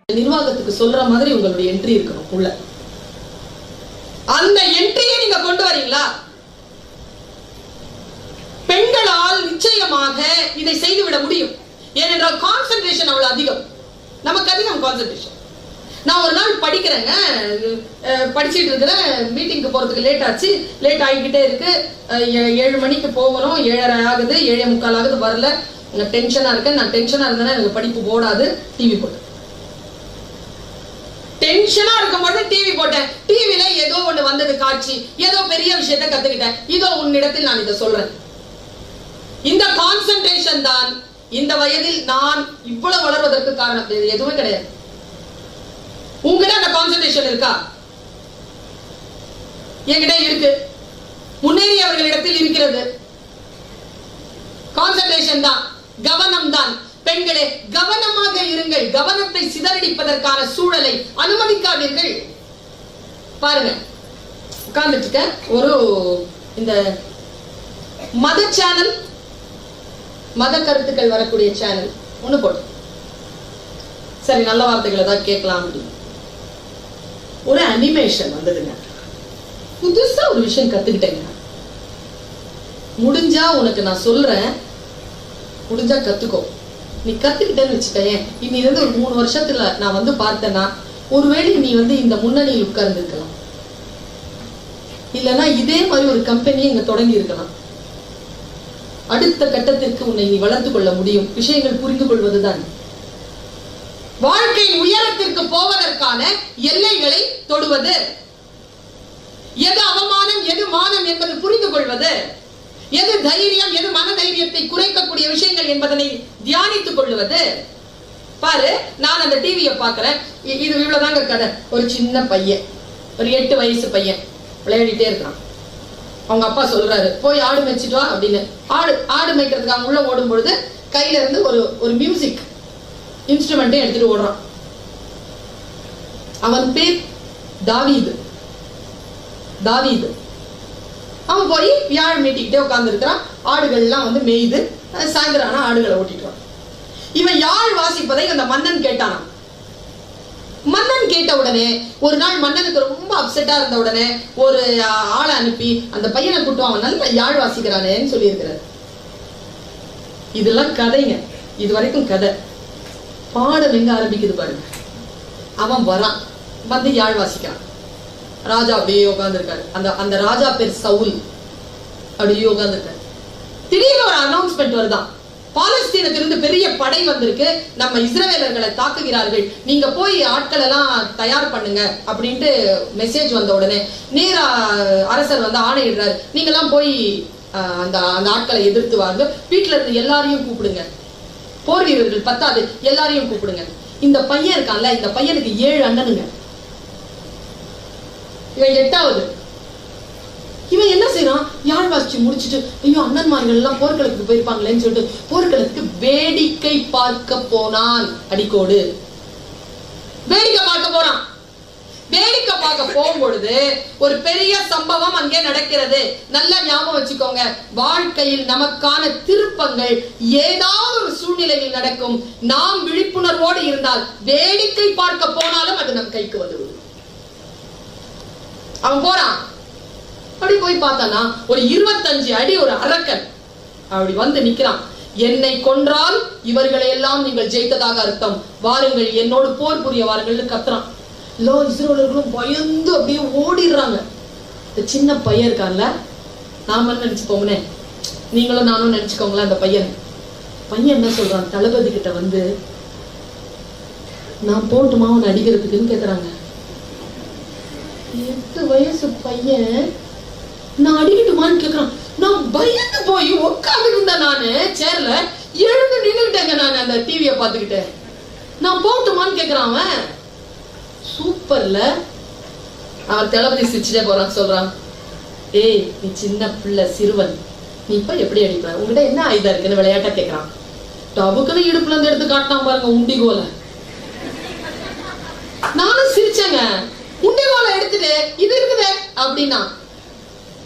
நிர்வாகத்துக்கு சொல்ற மாதிரி உங்களுடைய என்ட்ரி இருக்கணும் உள்ள. அந்த என்ட்ரியை நீங்க கொண்டு வரீங்களா? பெண்களால் நிச்சயமாக இதை செய்துவிட முடியும். ஏனென்றால் கான்சென்ட்ரேஷன் அவ்வளவு அதிகம், நமக்கு அதிகம் கான்சென்ட்ரேஷன். நான் ஒரு நாள் படிக்கிறேங்க, படிச்சுட்டு இருக்கிறேன், மீட்டிங்க்கு போறதுக்கு லேட் ஆச்சு, லேட் ஆகிக்கிட்டே இருக்கு. 7 மணிக்கு போகணும், 7:30 ஆகுது, 7:45 ஆகுது, வரல. டென்ஷனா இருக்கேன். நான் டென்ஷனா இருந்தேன்னா எனக்கு படிப்பு போடாது. டிவி போட்டேன். டென்ஷனா இருக்கும்போது டிவி போட்டேன். டிவில ஏதோ ஒண்ணு வந்தது காட்சி, ஏதோ பெரிய விஷயத்தை கத்துக்கிட்டேன். இதோ உன்னிடத்தில் நான் இதை சொல்றேன். இந்த கான்சென்ட்ரேஷன் தான் இந்த வயதில் நான் இவ்வளவு வளர்வதற்கு காரணம். எதுவுமே கிடையாது. உங்ககிட்ட அந்த கான்சென்ட்ரேஷன் இருக்கா? என்கிட்ட இருக்கு. முன்னேறியவர்களிடத்தில் இருக்கிறது. கான்சென்ட்ரேஷன் தான், கவனம் தான். பெண்களே, கவனமாக இருங்கள். கவனத்தை சிதறடிப்பதற்கான சூழலை அனுமதிக்காதீர்கள். பாருங்க, உட்கார்ந்துட்டு ஒரு இந்த மத சேனல், மத கருத்துக்கள் வரக்கூடிய சேனல் ஒண்ணு போட்டு, சரி நல்ல வார்த்தைகளை தான் கேட்கலாம் அப்படின்னு ஒரு அனிமேஷன் வந்ததுங்க. புதுசா ஒரு விஷயம் கத்துக்கிட்டேங்க. முடிஞ்சா உனக்கு நான் சொல்றேன், முடிஞ்சா கத்துக்கோ. நீ கத்துக்கிட்டேன்னு வச்சுக்கேன், இனி இருந்து ஒரு 3 வருஷத்துல நான் வந்து பார்த்தேன்னா, ஒருவேளை நீ வந்து இந்த முன்னணியில் உட்கார்ந்து இருக்கலாம், இல்லைன்னா இதே மாதிரி ஒரு கம்பெனியை இங்க தொடங்கி இருக்கலாம். அடுத்த கட்டத்திற்கு உன்னை நீ வளர்த்து கொள்ள முடியும். விஷயங்கள் புரிந்து கொள்வதுதான் வாழ்க்கையின் உயரத்திற்கு போவதற்கான எல்லைகளை தொடுவது. எது அவமானம், எது மானம் என்பது புரிந்து கொள்வது. எது தைரியம், எது மன தைரியத்தை குறைக்கக்கூடிய விஷயங்கள் என்பதனை தியானித்துக் கொள்வது. பாரு, நான் அந்த டிவியை பாக்குறேன். இது இவ்வளவுதாங்க கதை. ஒரு சின்ன பையன், ஒரு 8 வயசு பையன் விளையாடிட்டே இருக்கான். அவங்க அப்பா சொல்றாரு, போய் ஆடு மேய்ச்சிட்டு வா அப்படின்னு. ஆடு மேய்க்கிறதுக்கு அவன் உள்ள ஓடும் பொழுது கையில இருந்து ஒரு மியூசிக் இன்ஸ்ட்ருமெண்ட்டை எடுத்துட்டு ஓடுறான். அவன் பேர் தாவீது. அவன் போய் வியாழ் மீட்டிக்கிட்டே உட்கார்ந்து இருக்கிறான். ஆடுகள் எல்லாம் வந்து மேய்து, சாயந்தரம் ஆனா ஆடுகளை ஓட்டிட்டு. இவன் யாழ் வாசிப்பதை அந்த மன்னன் கேட்டானா. மன்னன் கேட்ட உடனே ஒரு நாள் மன்னனுக்கு ரொம்ப அப்செட்டா இருந்த உடனே ஒரு ஆளை அனுப்பி அந்த பையனை கூட்டம், அவன் நல்ல யாழ் வாசிக்கிறானேன்னு சொல்லி இருக்கிறார். இதெல்லாம் கதைங்க, இது வரைக்கும் கதை. பாடம் எங்க ஆரம்பிக்குது பாருங்க. அவன் வரான், வந்து யாழ் வாசிக்கிறான். ராஜா அப்படியே உட்கார்ந்து இருக்காரு. அந்த ராஜா பேர் சவுல். அப்படியே உட்கார்ந்து இருக்காரு. திடீர்னு ஒரு அனௌன்ஸ்மெண்ட் வருதான், பாலஸ்தீனத்திலிருந்து பெரிய படை வந்திருக்கு, நம்ம இஸ்ரவேலர்களை தாக்குகிறார்கள், நீங்க போய் ஆட்கள் எல்லாம் தயார் பண்ணுங்க அப்படின்ட்டு மெசேஜ் வந்த உடனே நேரா அரசர் வந்து ஆணையிடுறாரு, நீங்க எல்லாம் போய் அந்த ஆட்களை எதிர்த்து வாங்க, வீட்டுல இருந்து எல்லாரையும் கூப்பிடுங்க, போர் வீரர்கள் 10 எல்லாரையும் கூப்பிடுங்க. இந்த பையன் இருக்கான்ல, இந்த பையனுக்கு 7 அண்ணனுங்க, இவன் 8வது. இவன் என்ன செய்யறான், யாழ் வாசிச்சு முடிச்சுட்டு, ஐயோ அண்ணன்மார்கள் எல்லாம் போர்க்களத்துக்கு போயிருப்பாங்களேன்னு சொல்லிட்டு போர்க்களத்துக்கு வேடிக்கை பார்க்க போனான். அடிக்கோடு வேடிக்கை பார்க்க போறான். வேடிக்கை பார்க்க போகும்பொழுது ஒரு பெரிய சம்பவம் அங்கே நடக்கிறது. நல்லா ஞாபகம் வச்சுக்கோங்க, வாழ்க்கையில் நமக்கான திருப்பங்கள் ஏதாவது ஒரு சூழ்நிலையில் நடக்கும். நாம் விழிப்புணர்வோடு இருந்தால் வேடிக்கை பார்க்க போனாலும் அது நம் கைக்கு வந்துவிடும். அவன் போறான். அப்படி போய் பார்த்தானா ஒரு 25 அடி ஒரு அரக்கன் அப்படி வந்து நிக்கிறான். என்னை கொன்றால் இவர்களை எல்லாம் நீங்கள் ஜெயித்ததாக அர்த்தம், வாருங்கள் என்னோடு போர் புரிய வாருங்கள் கத்துறான். எல்லா இஸ்ரவேலர்களும் பயந்து அப்படியே ஓடிடுறாங்க. இந்த சின்ன பையன் இருக்கான்ல, நாம நினைச்சுப்போம்னே, நீங்களும் நானும் நினைச்சுக்கோங்களேன். அந்த பையன் என்ன சொல்றான், தளபதி கிட்ட வந்து நான் போட்டுமா அவன் அடிக்கிறதுக்குன்னு கேக்குறாங்க. 8 வயசு பையன் நான் அடிக்கட்டுமான்னு கேக்குறான். நான் பயந்து போய் உட்கார்ந்து இருந்தேன். நானு சேர்ல எழுந்து நின்னுட்டேங்க. நான் அந்த டிவியை பார்த்துக்கிட்டு நான் போட்டுமான்னு கேக்குறான். அவன் சூப்பர்ல. அவன் தளபதி சிரிச்சுட்டே போறான். சொல்றான், ஏய் நீ சின்ன பிள்ளை, சிறுவன், நீ இப்ப எப்படி அடிப்ப, உங்ககிட்ட என்ன ஆயுதம் இருக்குன்னு விளையாட்டா கேக்குறான். டபுக்குன்னு இடுப்புல இருந்து எடுத்து காட்டினான் பாருங்க உண்டிகோல. நானும் சிரிச்சேங்க. உண்டிகோல எடுத்துட்டு இது இருக்குது அப்படின்னா.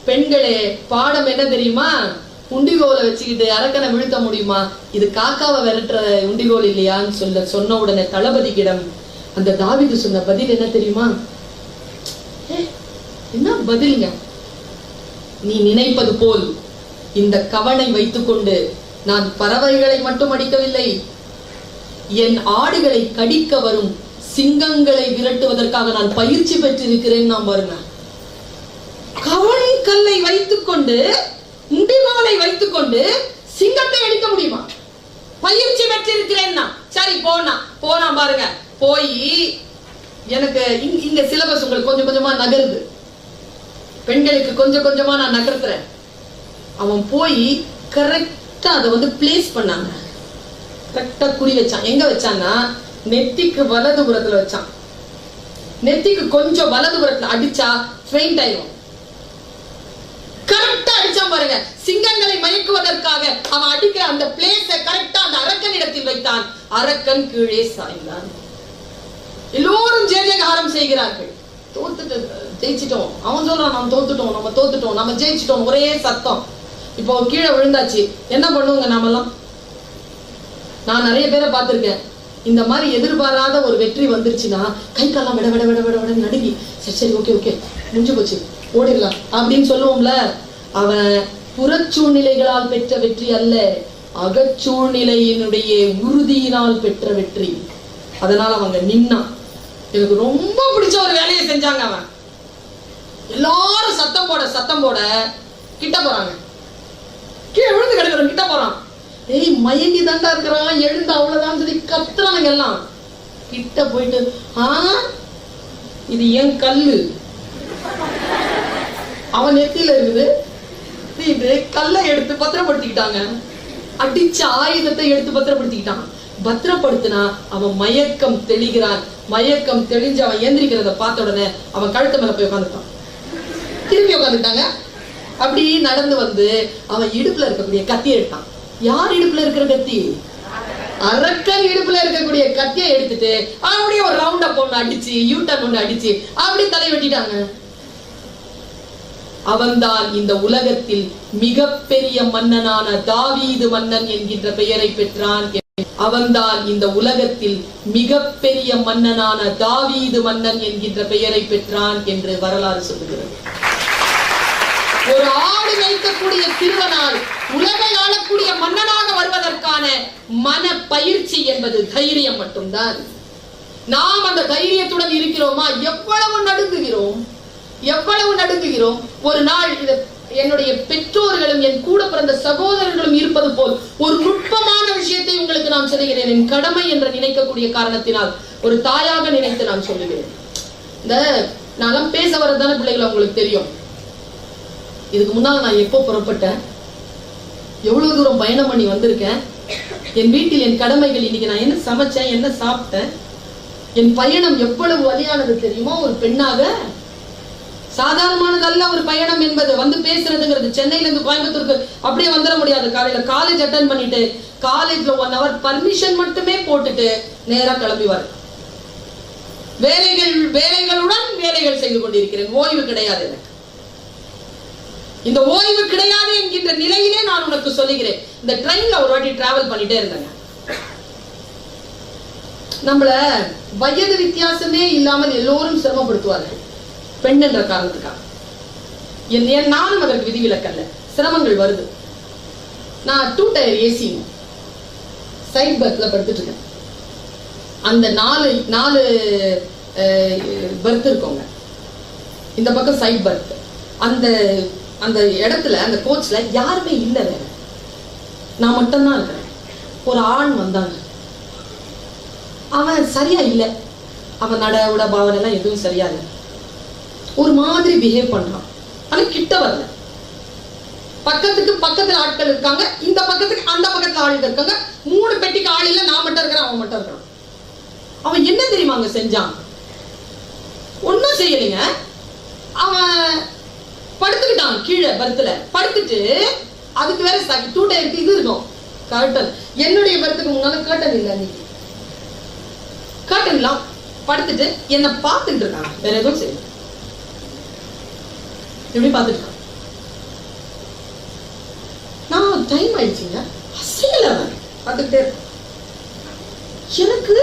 பெண்களே, பாடம் என்ன தெரியுமா, உண்டிகோலை வச்சுக்கிட்டு அரக்கனை வீழ்த்த முடியுமா, இது காக்காவை விரட்டுற உண்டிகோல் இல்லையான்னு சொன்ன உடனே தளபதிக்கிடம் அந்த தாவீது சொன்ன பதில் என்ன தெரியுமா? என்ன பதிலுங்க? நீ நினைப்பது போல் இந்த கவனை வைத்துக்கொண்டு நான் பறவைகளை மட்டும் அடிக்கவில்லை, என் ஆடுகளை கடிக்க வரும் சிங்கங்களை விரட்டுவதற்காக நான் பயிற்சி பெற்றிருக்கிறேன். நான் பாருங்க, கவன் கல்லை வைத்துக்கொண்டு முடிவாளை வைத்துக்கொண்டு சிங்கத்தை அடிக்க முடியுமா? பயிற்சி பெற்றிருக்கிறேன். சரி, போனா பாருங்க. போய் எனக்கு இங்க சிலபஸ் உங்களுக்கு கொஞ்சம் கொஞ்சமா நகருது, பெண்களுக்கு கொஞ்சம் கொஞ்சமா நான் நகர்த்துறேன். அவன் போய் கரெக்டா அதை வந்து பிளேஸ் பண்ணாங்க, கரெக்டா குறி வச்சான். எங்க வச்சான்னா நெத்திக்கு வலதுபுறத்துல வச்சான். நெத்திக்கு கொஞ்சம் வலதுபுறத்துல அடிச்சா ஃபெயிண்ட் ஆயிடும். கரெக்டா அடிச்சான் பாருங்க. சிங்கங்களை மயக்குவதற்காக அவன் அடிக்கிற அந்த பிளேஸை கரெக்டா அந்த அரக்கன் இடத்தில் வைத்தான். அரக்கன் கீழே சாய்ந்தான். எல்லோரும் ஜெயகாரம் செய்கிறார்கள். தோத்துட்டு ஜெயிச்சிட்டோம். அவன் சொல்றான், நம்ம தோத்துட்டோம், நம்ம தோத்துட்டோம், நம்ம ஜெயிச்சிட்டோம். ஒரே சத்தம். இப்போ கீழே விழுந்தாச்சு. என்ன பண்ணுவோங்க நாமெல்லாம்? நான் நிறைய பேரை பார்த்திருக்கேன். இந்த மாதிரி எதிர்பாராத ஒரு வெற்றி வந்துருச்சுன்னா கை காலம் விட விட விட விட விட நடுங்கி, சரி சரி ஓகே ஓகே முடிஞ்சு போச்சு ஓடிடலாம் அப்படின்னு சொல்லுவோம்ல. அவன் புறச்சூழ்நிலைகளால் பெற்ற வெற்றி அல்ல, அகச்சூழ்நிலையினுடைய உறுதியினால் பெற்ற வெற்றி. அதனால அவங்க நின்னான். எனக்கு ரொம்ப பிடிச்ச ஒரு வேலையை செஞ்சாங்க. அவன் எல்லாரும் சத்தம் போட கிட்ட போறாங்க. கீழே விழுந்து கிடக்குறோம், கிட்ட போறான். ஏய் மயங்கி தாண்டா இருக்கிறான், எழுந்து அவ்வளவுதான் சொல்லி கத்துறானுங்க எல்லாம். கிட்ட போயிட்டு, இது என் கல்லு, அவன் நெத்தியில இருக்குது, இது கல்லை எடுத்து பத்திரப்படுத்திக்கிட்டாங்க. அடிச்ச ஆயுதத்தை எடுத்து பத்திரப்படுத்திக்கிட்டான். பத்திரப்படுத்தினா அவன் மயக்கம் தெளிகிறான். மயக்கம் தெளிஞ்சு அவன் எந்திரிக்கிறத பார்த்த உடனே அவன் கழுத்து மேல போய் உட்காந்துட்டான். திரும்பி உட்காந்துட்டாங்க. அப்படி நடந்து வந்து அவன் இடுப்புல இருக்கக்கூடிய கத்தியை எடுத்தான். யார் இடுப்புல இருக்கிற கத்தி? அரக்கன் இடுப்புல இருக்கக்கூடிய கத்தியை எடுத்துட்டு அப்படியே ஒரு ரவுண்ட் அப் ஒண்ணு அடிச்சு, யூட்டர்ன் ஒண்ணு அடிச்சு அப்படி தலை வெட்டிட்டாங்க. அவன்தான் இந்த உலகத்தில் மிகப்பெரிய மன்னனான தாவீது மன்னன் என்கின்ற பெயரை பெற்றான். அவன்தான் இந்த உலகத்தில் மிகப்பெரிய மன்னனான தாவீது மன்னன் என்கின்ற பெயரை பெற்றான் என்று வரலாறு சொல்லுகிறது. ஒரு ஆடு வைக்கக்கூடிய சிறுவனால் உலகை ஆளக்கூடிய மன்னனாக வருவதற்கான மன பயிற்சி என்பது தைரியம் மட்டும்தான். நாம் அந்த தைரியத்துடன் இருக்கிறோமா? எவ்வளவு நடுங்குகிறோம், எவ்வளவு நடுங்குகிறோம். ஒரு நாள் என்னுடைய பெற்றோர்களும் என் கூட பிறந்த சகோதரர்களும் இருப்பது போல் ஒரு நுட்பமான விஷயத்தை உங்களுக்கு நான் சொல்லுகிறேன். என் கடமை என்று நினைக்கக்கூடிய காரணத்தினால் ஒரு தாயாக நினைத்து நான் சொல்லுகிறேன். இந்த நான் பேச வரதான பிள்ளைகள் உங்களுக்கு தெரியும். இதுக்கு முன்னால் நான் எப்போ புறப்பட்டேன், எவ்வளவு தூரம் பயணம் பண்ணி வந்திருக்கேன், என் வீட்டில் என் கடமைகள், இன்னைக்கு நான் என்ன சமைச்சேன், என்ன சாப்பிட்டேன், என் பயணம் எவ்வளவு வலியானது தெரியுமா? ஒரு பெண்ணாக சாதாரணமானதல்ல ஒரு பயணம் என்பது. வந்து பேசுறதுங்கிறது சென்னையில இருந்து கோயம்புத்தூருக்கு அப்படியே வந்துட முடியாது. காலையில காலேஜ் அட்டன் பண்ணிட்டு காலேஜ்ல 1 hour பர்மிஷன் மட்டுமே போட்டுட்டு நேரா கிளம்பி வர. வேலைகளுடன் வேலைகள் செய்து கொண்டிருக்கிறேன். ஓய்வு கிடையாது எனக்கு. இந்த ஓய்வு கிடையாது என்கின்ற நிலையிலே நான் உனக்கு சொல்லுகிறேன். இந்த ட்ரெயின்ல ஒரு வாட்டி டிராவல் பண்ணிட்டே இருந்தேங்க. நம்மள வயது வித்தியாசமே இல்லாமல் எல்லோரும் சிரமப்படுத்துவார்கள் பெண் என்ற காரணத்துக்காக. நானும் அதற்கு விதிவிலக்கல்ல. சிரமங்கள் வருது. நான் 2 tier ஏசி சைட் பர்த்ல படுத்துட்டு இருக்கேன். அந்த 4 பர்த் இருக்கோங்க. இந்த பக்கம் சைட் பர்த். அந்த இடத்துல அந்த கோச்ல யாருமே இல்லை, வேற நான் மட்டும்தான் இருக்கிறேன். ஒரு ஆண் வந்தாங்க. அவன் சரியா இல்லை, அவன் நட உட பாவனை எல்லாம் எதுவும் சரியா இல்லை. ஒரு மாதிரி பிஹேவ் பண்றான். ஆனா கிட்ட வரல. பக்கத்துல ஆட்கள் இருக்காங்க, இந்த பக்கத்துக்கு அந்த பக்கத்துல ஆளுங்க இருக்காங்க. 3 பெட்டிக்கு ஆள் இல்ல, நான் மட்டும் இருக்கிறேன், அவன் மட்டும் இருக்கிறான். அவன் என்ன தெரியுமா அங்க செஞ்சான்? ஒன்னும் செய்யலைங்க. அவன் படுத்துக்கிட்டான் கீழே பர்த்ல. படுத்துட்டு அதுக்கு வேற 2 tier இது இருக்கும் கர்டன். என்னுடைய பர்த்துக்கு முன்னால கர்டன் இல்லை, அன்னைக்கு கர்டன் எல்லாம் படுத்துட்டு என்ன பார்த்துட்டு இருக்காங்க. வேற எதுவும் செய்யல, எப்படி பார்த்துட்டு இருக்கான். நான் டைம் ஆயிடுச்சுங்க, அசையல, பார்த்துக்கிட்டே இருக்கான். எனக்கு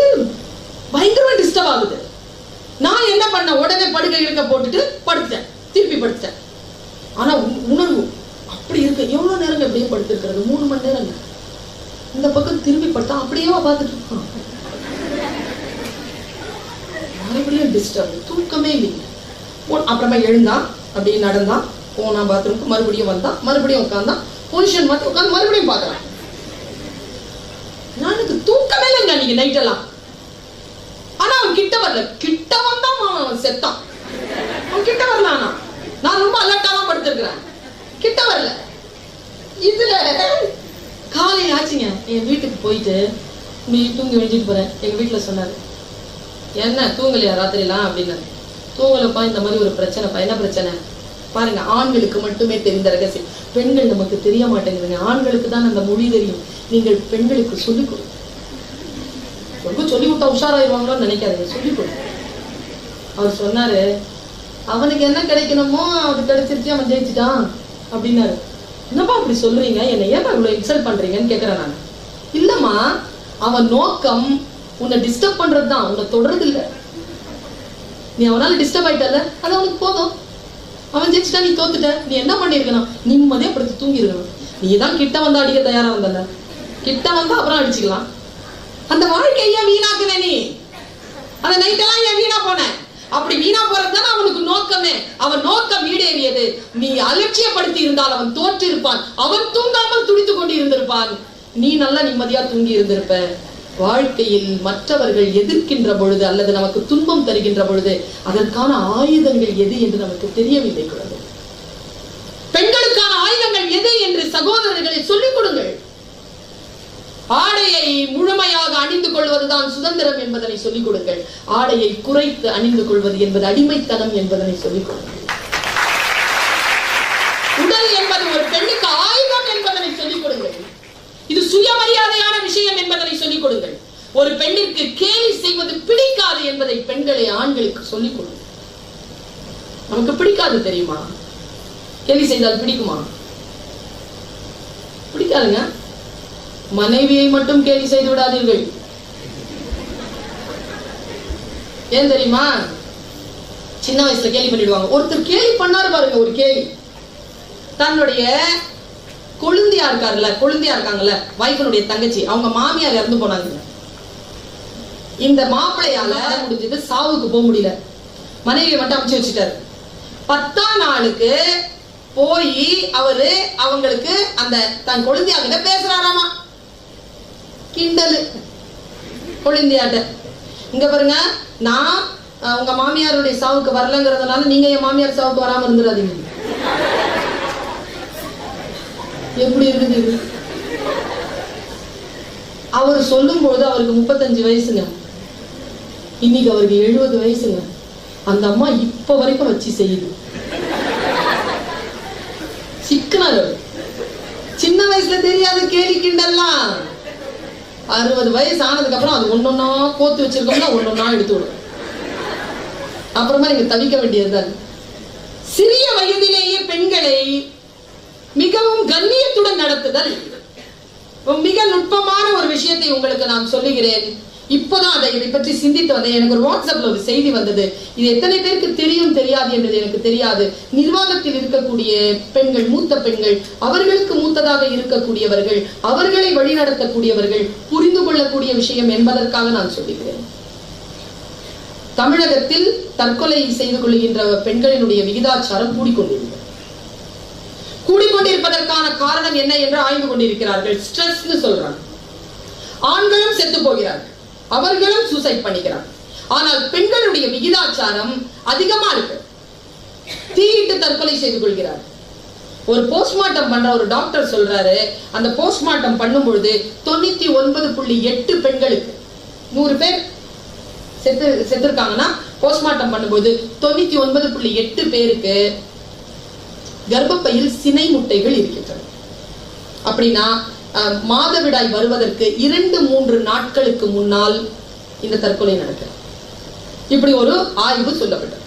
பயங்கரமா டிஸ்டர்ப் ஆகுது. நான் என்ன பண்ண, உடனே படுக்கை இழுக்க போட்டுட்டு படுத்துட்டேன், திருப்பி படுத்துட்டேன். ஆனா உணர்வு அப்படி இருக்கு. எவ்வளவு நேரம் எப்படியே படுத்திருக்கிறது? 3 மணி நேரம். இந்த பக்கம் திரும்பி படுத்தா அப்படியே பார்த்துட்டு இருக்கான். மறுபடியும் டிஸ்டர்ப், தூக்கமே இல்லை. அப்புறமா எழுந்தான், அப்படியே நடந்தான், போனா பாத்ரூமுக்கு, மறுபடியும் வந்தான், மறுபடியும் உட்காந்தான், பொசிஷன் மாத்தி உட்காந்து மறுபடியும் பார்க்கலாம். எனக்கு தூக்கமே இல்லைங்க அன்னைக்கு நைட் எல்லாம். ஆனா அவன் கிட்ட வரல. கிட்ட வந்தான் அவன் செத்தான். அவன் கிட்ட வரல. ஆனா நான் ரொம்ப அலர்ட்டாதான் படுத்திருக்கிறேன், கிட்ட வரல. இதுல காலையில் ஆச்சுங்க, என் வீட்டுக்கு போயிட்டு தூங்கி எழுதிட்டு போறேன். எங்க வீட்டுல சொன்னாரு, என்ன தூங்கலையா ராத்திரிலாம் அப்படின்னு. தூங்கலப்பா, இந்த மாதிரி ஒரு பிரச்சனைப்பா. என்ன பிரச்சனை பாருங்க. ஆண்களுக்கு மட்டுமே தெரிந்த ரகசியம், பெண்கள் நமக்கு தெரிய மாட்டேங்குதுங்க. ஆண்களுக்கு தான் அந்த மொழி தெரியும். நீங்கள் பெண்களுக்கு சொல்லிக் கொடுங்க. சொல்லி கொடுத்தா உஷாராயிருவாங்களோன்னு நினைக்காதீங்க, சொல்லிக் கொடுங்க. அவர் சொன்னாரு, அவனுக்கு என்ன கிடைக்கணுமோ அது கிடைச்சிருச்சு, அவன் ஜெயிச்சுட்டான் அப்படின்னாரு. என்னப்பா அப்படி சொல்றீங்க, என்ன ஏன் இவ்வளவு இன்சல்ட் பண்றீங்கன்னு கேக்குறேன் நான். இல்லம்மா, அவன் நோக்கம் உன்னை டிஸ்டர்ப் பண்றதுதான், உன்னை தொடர்றது இல்ல. நீ அவனால டிஸ்டர்ப் ஆயிட்டல, அது அவனுக்கு போதும். அவன் ஜெயிச்சுட்டா, நீ தோத்துட்ட. நீ என்ன பண்ணிருக்கணும், நிம்மதியா படுத்து தூங்கி இருக்கணும். நீ தான் கிட்ட வந்தா அடிக்க தயாரா வந்தல, கிட்ட வந்தா அப்புறம் அடிச்சுக்கலாம். அந்த வாழ்க்கைய வீணாக்குன நீ. அந்த நைட்டெல்லாம் ஏன் வீணா போன? அப்படி வீணா போறதுதானே அவனுக்கு நோக்கமே. அவன் நோக்கம் ஈடேறியது. நீ அலட்சியப்படுத்தி இருந்தால் அவன் தோற்று இருப்பான். அவன் தூங்காமல் துடித்துக் கொண்டு இருந்திருப்பான். நீ நல்லா நிம்மதியா தூங்கி இருந்திருப்ப. வாழ்க்கையில் மற்றவர்கள் எதிர்க்கின்ற பொழுது அல்லது நமக்கு துன்பம் தருகின்ற பொழுது அதற்கான ஆயுதங்கள் எது என்று நமக்கு தெரியவில்லை. குழந்தை, பெண்களுக்கான ஆயுதங்கள் எது என்று சகோதரர்களை சொல்லிக் கொடுங்கள். ஆடையை முழுமையாக அணிந்து கொள்வதுதான் சுதந்திரம் என்பதனை சொல்லிக் கொடுங்கள். ஆடையை குறைத்து அணிந்து கொள்வது என்பது அடிமைத்தனம் என்பதனை சொல்லிக் கொடுங்கள். உடல் என்பது ஒரு பெண்ணுக்கு ஆயுதம் என்பதனை சொல்லிக் கொடுங்கள். இது சுயமரியாதையான விஷயம் என்பதனை சொல்லிக் கொடுங்கள். ஒரு பெண்ணிற்கு கேலி செய்வது பிடிக்காது என்பதை பெண்களை ஆண்களுக்கு சொல்லிக் கொடுங்கள். நமக்கு பிடிக்காது தெரியுமா? கேலி செய்தால் பிடிக்குமா? பிடிக்காதுங்க. மனைவியை மட்டும் கேலி செய்து விடாதீர்கள். ஏன் தெரியுமா? சின்ன வயசுல கேலி பண்ணிடுவாங்க. ஒருத்தர் கேலி பண்ணாரு பாருங்க, ஒரு கேலி. தன்னுடைய கொழுந்தியா இருக்காங்கல்ல, வைஃபனுடைய தங்கச்சி, அவங்க மாமியார் இறந்து போனாங்க. இந்த மாப்பிள்ளையால முடிஞ்சது, சாவுக்கு போக முடியல. மனைவியை மட்டும் அமைச்சு வச்சுட்டாரு. 10ஆம் நாளுக்கு போய் அவரு அவங்களுக்கு அந்த தன் கொழுந்தியா கிட்ட பேசுறாராமா. கிண்டலு கொழுந்தியாட்ட. இங்க பாருங்க, நான் உங்க மாமியாருடைய சாவுக்கு வரலங்கிறதுனால நீங்க என் மாமியார் சாவுக்கு வராம இருந்துடாதீங்க. எப்படி இருக்குது? அவர் சொல்லும் பொழுது அவருக்கு 35 வயசுங்க. இன்னைக்கு அவருக்கு 70 வயசுங்க. அந்த அம்மா இப்ப வரைக்கும் வச்சு செய்யுது. சிக்கனாரு. சின்ன வயசுல தெரியாது கேலி கிண்டல்லாம். 60 வயசு ஆனதுக்கு அப்புறம் அது ஒன்னொன்னா கோத்து வச்சிருக்கோம்னா ஒன்னொன்னா எடுத்து விடும். அப்புறமா நீங்க தவிக்க வேண்டியதுதான். சிறிய வயதிலேயே பெண்களை மிகவும் கண்ணியத்துடன் நடத்துதல். மிக நுட்பமான ஒரு விஷயத்தை உங்களுக்கு நான் சொல்லுகிறேன். இப்போதான் இதை பற்றி சிந்தித்து வந்தேன். எனக்கு ஒரு வாட்ஸ்அப்ல ஒரு செய்தி வந்தது. இது எத்தனை பேருக்கு தெரியும் தெரியாது என்பது எனக்கு தெரியாது. நிர்வாகத்தில் இருக்கக்கூடிய பெண்கள், மூத்த பெண்கள், அவர்களுக்கு மூத்ததாக இருக்கக்கூடியவர்கள், அவர்களை வழிநடத்தக்கூடியவர்கள் புரிந்து கொள்ளக்கூடிய விஷயம் என்பதற்காக நான் சொல்லுகிறேன். தமிழகத்தில் தற்கொலை செய்து கொள்கின்ற பெண்களினுடைய விகிதாச்சாரம் கூடிக்கொண்டிருப்பதற்கான காரணம் என்ன என்று ஆய்வு கொண்டிருக்கிறார்கள். ஸ்ட்ரெஸ்னு சொல்றாங்க. ஆண்களும் செத்து போகிறார்கள், அவர்களும் சூசைட் பண்ணிக்கிறார்கள். ஆனால் பெண்களுடைய விகிதாச்சாரம் அதிகமா இருக்கு. தீயிட்டு தற்கொலை செய்து கொள்கிறார். ஒரு போஸ்ட்மார்ட்டம் பண்ற ஒரு டாக்டர் சொல்றாரு, அந்த போஸ்ட்மார்ட்டம் பண்ணும் பொழுது 99.8 பெண்களுக்கு, 100 பேர் செத்துருக்காங்கன்னா போஸ்ட்மார்ட்டம் பண்ணும்போது 99.8 பேருக்கு கர்ப்பப்பையில் சினை முட்டைகள் இருக்கின்றன. அப்படின்னா மாதவிடாய் வருவதற்கு 2-3 நாட்களுக்கு முன்னால் இந்த தற்கொலை நடக்கிறது. இப்படி ஒரு ஆய்வு சொல்லப்பட்டது.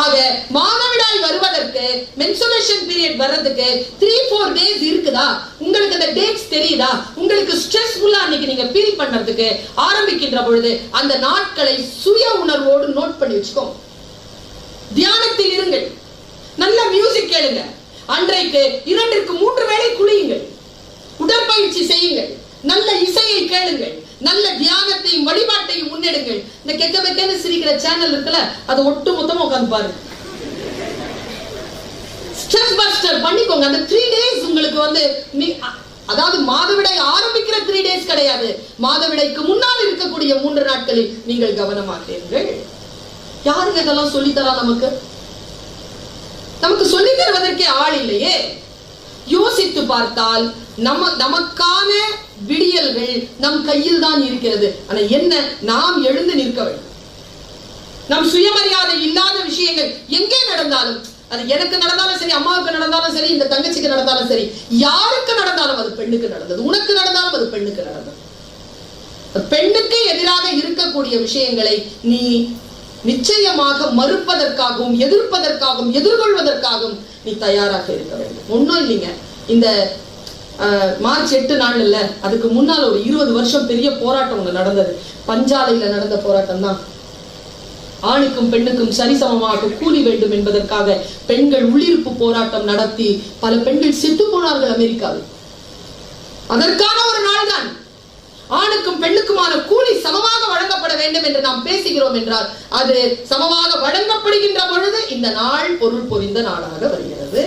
ஆக மாதவிடாய் வருவதற்கு மென்சுரேஷன் பீரியட் வர்றதுக்கு 3-4 டேஸ் இருக்குதா? உங்களுக்கு அந்த டேட்ஸ் தெரியுதா? உங்களுக்கு ஸ்ட்ரெஸ்ஃபுல்லா அன்னைக்கு நீங்க ஃபீல் பண்றதுக்கு ஆரம்பிக்கின்ற பொழுது அந்த நாட்களை சுய உணர்வோடு நோட் பண்ணி வச்சுக்கோங்க. தியானத்தில் இருங்கள், நல்ல மியூசிக் கேளுங்க, அன்றைக்கு 2-3 வேளை குளியுங்கள், உடற்பயிற்சி செய்யுங்கள், நல்ல இசையை கேளுங்கள், நல்ல தியானத்தையும் வழிபாட்டையும் முன்னெடுங்கள். இந்த கெக்க வெக்கன்னு சிரிக்கிற சேனல் இருக்குல்ல, அது ஒட்டு மொத்தமா உட்கார்ந்து பாருங்க. ஸ்ட்ரெஸ் பஸ்டர் பண்ணிக்கோங்க. அந்த 3 டேஸ் உங்களுக்கு அதாவது மாதவிடாய் ஆரம்பிக்கிற 3 டேஸ் கிடையாது, மாதவிடாய்க்கு முன்னால் இருக்கக்கூடிய 3 நாட்களில் நீங்கள் கவனமாக இருங்கள். யாருங்க இதெல்லாம் சொல்லித்தரா? நமக்கு சொல்லி தருவதற்கே ஆள் இல்லையே. யோசித்து பார்த்தால் நமக்கான விடியல்கள் நம் கையில் தான் இருக்கிறது. ஆனா என்ன, நாம் எழுந்து நிற்க வேண்டும். நம் சுயமரியாதை இல்லாத விஷயங்கள் எங்கே நடந்தாலும், அது எனக்கு நடந்தாலும் சரி, அம்மாவுக்கு நடந்தாலும் சரி, இந்த தங்கச்சிக்கு நடந்தாலும் சரி, யாருக்கு நடந்தாலும் அது பெண்ணுக்கு நடந்தது, உனக்கு நடந்தாலும் அது பெண்ணுக்கு நடந்தது. பெண்ணுக்கு எதிராக இருக்கக்கூடிய விஷயங்களை நீ நிச்சயமாக மறுப்பதற்காகவும் எதிர்ப்பதற்காகவும் எதிர்கொள்வதற்காகவும் நீ தயாராக இருக்க வேண்டும். ஒன்னும் இல்லைங்க, இந்த மார்ச் 8 நாள் இல்ல, அதுக்கு முன்னால் ஒரு 20 வருஷம் பெரிய போராட்டம் ஒண்ணு நடந்தது. பஞ்சாலையில நடந்த போராட்டம் தான். ஆணுக்கும் பெண்ணுக்கும் சரிசமமாக கூலி வேண்டும் என்பதற்காக பெண்கள் உள்ளிருப்பு போராட்டம் நடத்தி பல பெண்கள் செத்து போனார்கள் அமெரிக்காவில். அதற்கான ஒரு நாள் தான். ஆணுக்கும் பெண்ணுக்குமான கூலி சமமாக வழங்கப்பட வேண்டும் என்று நாம் பேசுகிறோம் என்றால் அது சமமாக வழங்கப்படுகின்ற பொழுது இந்த நாள் பொருள் பொதிந்த நாளாக வருகிறது.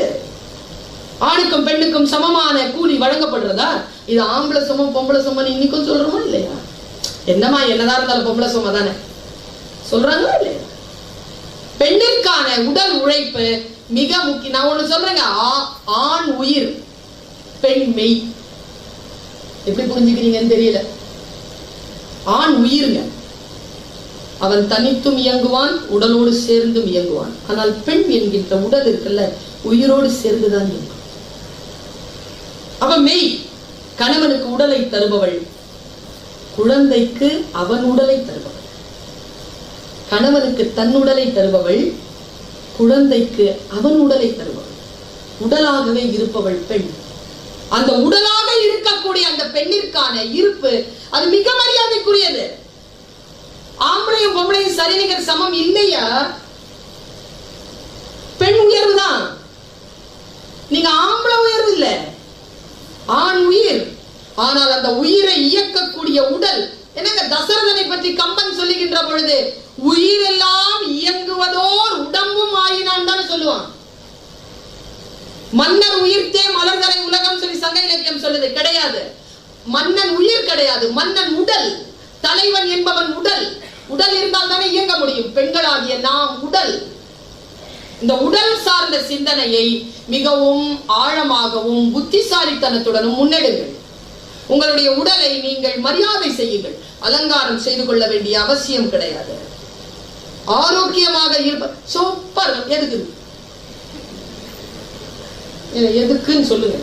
ஆணுக்கும் பெண்ணுக்கும் சமமான கூலி வழங்கப்படுறதா? இது ஆம்பளை சமம் பொம்பளை சமம் இன்னைக்கும் சொல்றோமா இல்லையா? என்னமா என்னதான் இருந்தாலும் பொம்பளை சமம் தானே சொல்றாங்களா இல்லையா? பெண்ணிற்கான உடல் உழைப்பு மிக முக்கியம். நான் ஒண்ணு சொல்றேங்க, ஆண் உயிர் பெண் மெய். எப்படி புரிஞ்சுக்கிறீங்கன்னு தெரியல. ஆண் உயிருங்க, அவன் தனித்தும் இயங்குவான், உடலோடு சேர்ந்தும் இயங்குவான். ஆனால் பெண் என்கின்ற உடல் இருக்குல்ல, உயிரோடு சேர்ந்துதான் இயங்கும். அவன் மெய். கணவனுக்கு உடலை தருபவள், குழந்தைக்கு அவன் உடலை தருபவள். கணவனுக்கு தன் உடலை தருபவள், குழந்தைக்கு அவன் உடலை தருபவள். உடலாகவே இருப்பவள் பெண். அந்த உடலாக இருக்கக்கூடிய அந்த பெண்ணிற்கான இருப்பு அது மிக மரியாதைக்குரியது. ஆம்பளையும் பொம்பளையும் சரிநிகர் சமம் இல்லையா? பெண் உயர்வு தான். நீங்க ஆம்பளை உயர்வு இல்ல, ஆண் உயிர். ஆனால் அந்த உயிரை இயக்கக்கூடிய உடல் என்னங்க, தசரதனை பற்றி கம்பன் சொல்லுகின்ற பொழுது உயிரெல்லாம் இயங்குவதோர் உடம்பும் ஆயினான் தான் சொல்லுவான். மன்னர் உயிர்த்தே மலர்தலை உலகம் சொல்லி சங்க இலக்கியம் சொல்லுது. கிடையாது, மன்னன் உயிர் கிடையாது, மன்னன் உடல். தலைவன் என்பவன் உடல். உடல் இருந்தால் தானே இயங்க முடியும். பெண்களாகிய நாம் உடல். இந்த உடல் சார்ந்த சிந்தனையை மிகவும் ஆழமாகவும் புத்திசாலித்தனத்துடனும் முன்னெடுங்கள். உங்களுடைய உடலை நீங்கள் மரியாதை செய்யுங்கள். அலங்காரம் செய்து கொள்ள வேண்டிய அவசியம் கிடையாது. ஆரோக்கியமாக இருப்ப சூப்பர். எதுக்குன்னு சொல்லுங்க.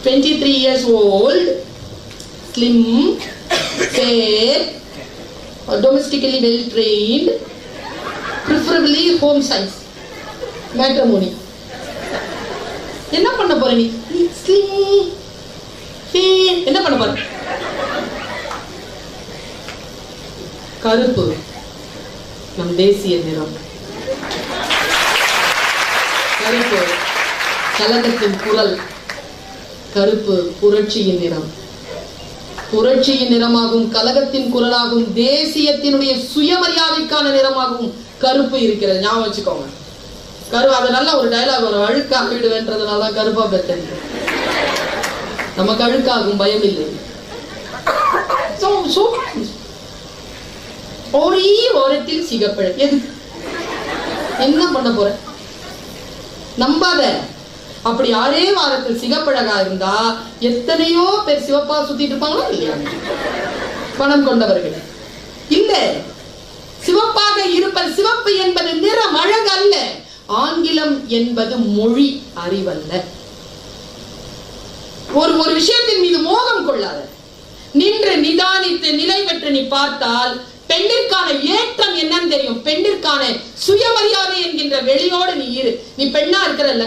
23 years old, slim, fair, domestically well trained, preferably home size, matrimony. என்ன பண்ண போற நீ? slim, fair, என்ன பண்ண போற? கருப்பு நம் தேசிய நிறம். கருப்பு கலகத்தின் குரல். கருப்பு புரட்சியின் நிறம். புரட்சியின் நிறமாகவும் கலகத்தின் குரலாகவும் தேசியத்தினுடைய சுயமரியாதைக்கான நிறமாகவும் கருப்பு இருக்கிறது. ஞாபகம் வச்சுக்கோங்க. அது நல்ல ஒரு டயலாக் வரும், அழுக்காக விடுவேன்றதுனால கருப்பா பெற்றது. நமக்கு அழுக்காகும் பயம் இல்லை. ஓரத்தில் சிகப்பழ. எது என்ன பண்ண போற? நம்பாத. அப்படி ஆறே வாரத்தில் சிகப்பழகா இருந்தா எத்தனையோ பேர் சிவப்பா சுத்திட்டு இருப்பாங்களா இல்லையா? பணம் கொண்டவர்கள் இல்ல. சிவப்பாக இருப்பது, சிவப்பு என்பது நிறம், அழகு அல்ல. ஆங்கிலம் என்பது மொழி, அறிவல்ல. ஒரு விஷயத்தின் மீது மோகம் கொள்ளாத. நின்று நிதானித்து நிலை பெற்று நீ பார்த்தால் பெண்ணிற்கான ஏற்றம் என்னன்னு தெரியும். பெண்ணிற்கான சுயமரியாதை என்கின்ற வெளியோடு நீ இரு. நீ பெண்ணா இருக்கிறல்ல,